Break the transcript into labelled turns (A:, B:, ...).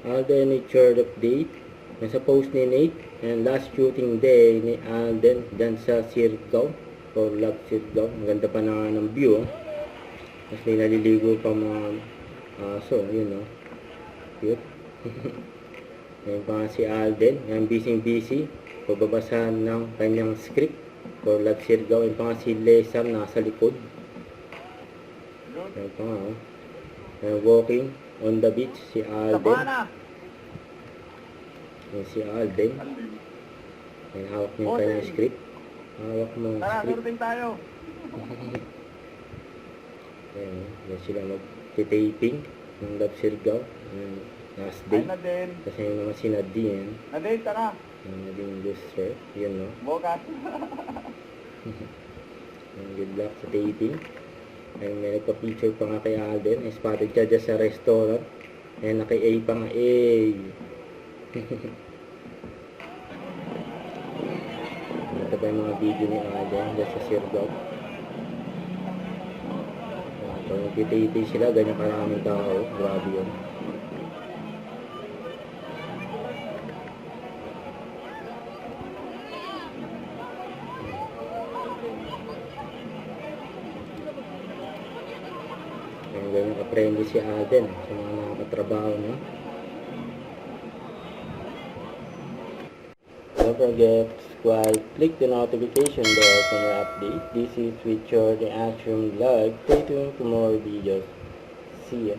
A: Alden Richard update. Nasa post ni Nate. And last shooting day ni Alden dyan sa Siargao. For Love Siargao. Ang ganda pa ng view. Mas may naliligo pa mga aso. Yun o. Cute. Ngayon pa nga si Alden. Yan busy. Pagbabasahan ng kanyang script. For Love Siargao. Yan pa nga si Lesam nasa likod. Yan pa nga o. Walking on the beach si Alden. Yan si Alden. Yan, hawak niya yung kanyang script. Hawak mo yung script.
B: Tara, tayo.
A: Yan sila mag-taping ng Love Siargao. Last day. Kasi yung naman si Nadine.
B: Nadine, tara.
A: Nadine Luster. Yun no.
B: Bogat.
A: Good luck sa taping. Ayun, may nagpa-picture pa nga kay Alden. Ay, spotted siya dyan sa restaurant. Ayun, naki-A pa nga. Ito pa yung mga video ni Alden dyan sa Siargao. Pag nagtitaping sila, ganyan karaming tao. Grabe yun. Ayun, ganyan ka-friendly si Alden sa mga nakakatrabaho niya. Don't forget to subscribe, click the notification bell for more update. This is Richard the Action Vlog. Stay tuned for more videos. See ya.